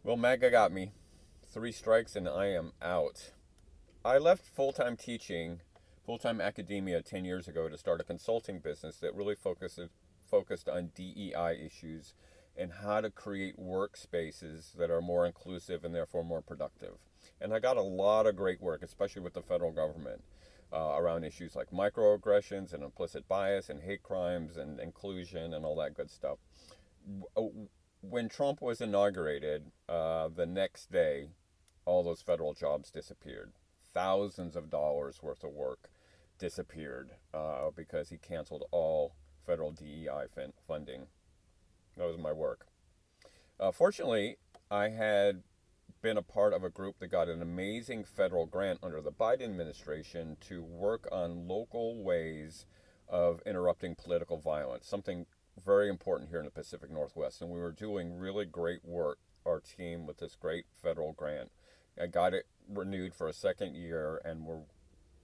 Well, MAGA got me. Three strikes and I am out. I left full time academia 10 years ago to start a consulting business that really focused on DEI issues and how to create workspaces that are more inclusive and therefore more productive. And I got a lot of great work, especially with the federal government, around issues like microaggressions and implicit bias and hate crimes and inclusion and all that good stuff. When Trump was inaugurated, the next day, all those federal jobs disappeared. Thousands of dollars worth of work disappeared because he canceled all federal DEI funding. That was my work. Fortunately, I had been a part of a group that got an amazing federal grant under the Biden administration to work on local ways of interrupting political violence, something very important here in the Pacific Northwest. And we were doing really great work, our team, with this great federal grant. I got it renewed for a second year, and we're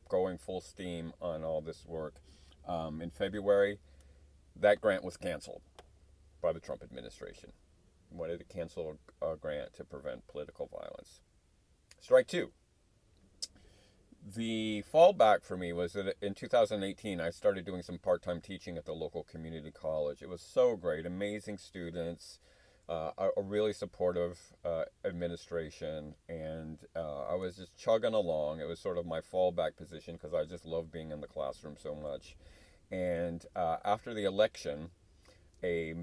going full steam on all this work. In February, that grant was canceled by the Trump administration. Wanted to cancel a grant to prevent political violence. Strike two. The fallback for me was that in 2018, I started doing some part time teaching at the local community college. It was so great, amazing students, a really supportive administration, and I was just chugging along. It was sort of my fallback position because I just love being in the classroom so much. And after the election, a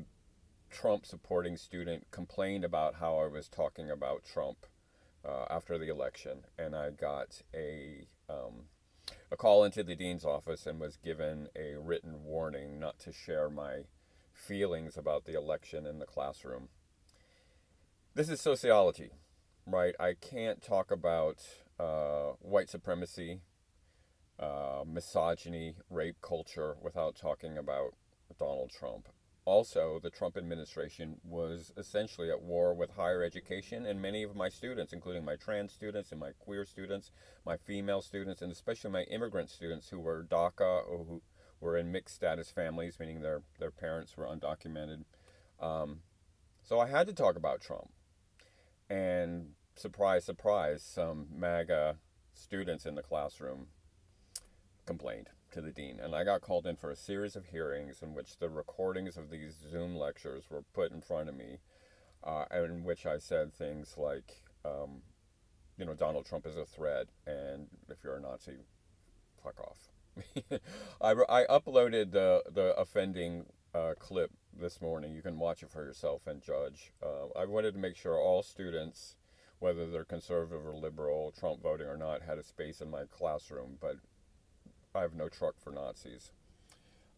Trump supporting student complained about how I was talking about Trump after the election, and I got a call into the dean's office and was given a written warning not to share my feelings about the election in the classroom. This is sociology, right? I can't talk about white supremacy, misogyny, rape culture without talking about Donald Trump. Also, the Trump administration was essentially at war with higher education, and many of my students, including my trans students and my queer students, my female students, and especially my immigrant students who were DACA or who were in mixed status families, meaning their parents were undocumented. So I had to talk about Trump. And surprise, surprise, some MAGA students in the classroom complained to the dean. And I got called in for a series of hearings in which the recordings of these Zoom lectures were put in front of me, in which I said things like, Donald Trump is a threat, and if you're a Nazi, fuck off. I uploaded the offending clip this morning. You can watch it for yourself and judge. I wanted to make sure all students, whether they're conservative or liberal, Trump voting or not, had a space in my classroom, but I have no truck for Nazis.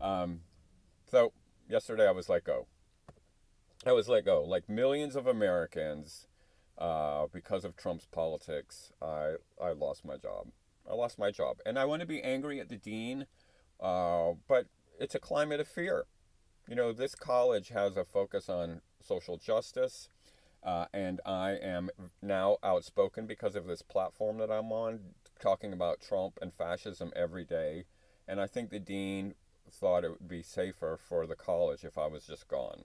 So yesterday I was let go. I was let go. Like millions of Americans, because of Trump's politics, I lost my job. I lost my job. And I want to be angry at the dean, but it's a climate of fear. This college has a focus on social justice, and I am now outspoken because of this platform that I'm on, talking about Trump and fascism every day. And I think the dean thought it would be safer for the college if I was just gone.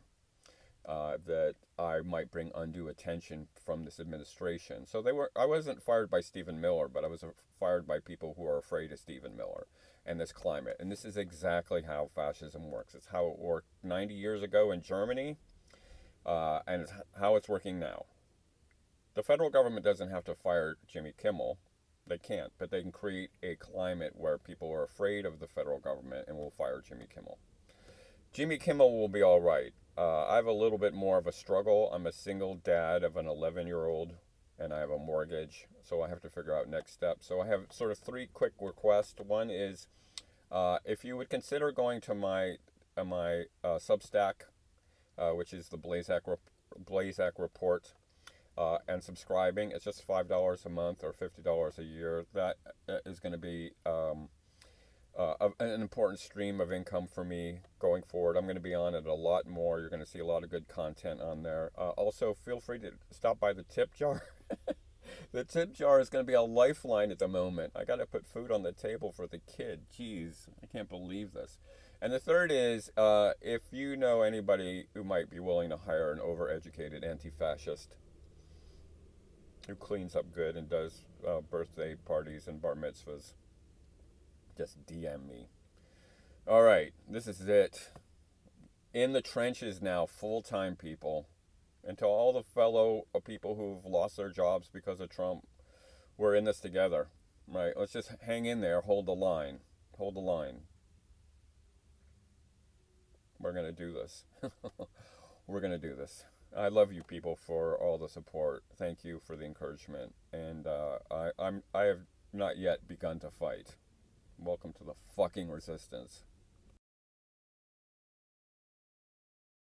That I might bring undue attention from this administration. So I wasn't fired by Stephen Miller, but I was fired by people who are afraid of Stephen Miller and this climate. And this is exactly how fascism works. It's how it worked 90 years ago in Germany, and it's how it's working now. The federal government doesn't have to fire Jimmy Kimmel. They can't, but they can create a climate where people are afraid of the federal government and will fire Jimmy Kimmel. Jimmy Kimmel will be all right. I have a little bit more of a struggle. I'm a single dad of an 11-year-old, and I have a mortgage, so I have to figure out next steps. So I have sort of three quick requests. One is if you would consider going to my Substack, which is the Blazak Report, and subscribing. It's just $5 a month or $50 a year. That is going to be an important stream of income for me going forward. I'm going to be on it a lot more. You're going to see a lot of good content on there. Also, feel free to stop by the tip jar. The tip jar is going to be a lifeline at the moment. I got to put food on the table for the kid. Jeez, I can't believe this. And the third is, if you know anybody who might be willing to hire an overeducated anti-fascist, who cleans up good and does birthday parties and bar mitzvahs, just DM me. All right, this is it. In the trenches now, full time people. And to all the fellow people who've lost their jobs because of Trump, we're in this together, right? Let's just hang in there, hold the line. Hold the line. We're going to do this. We're going to do this. I love you people for all the support. Thank you for the encouragement. And I have not yet begun to fight. Welcome to the fucking resistance.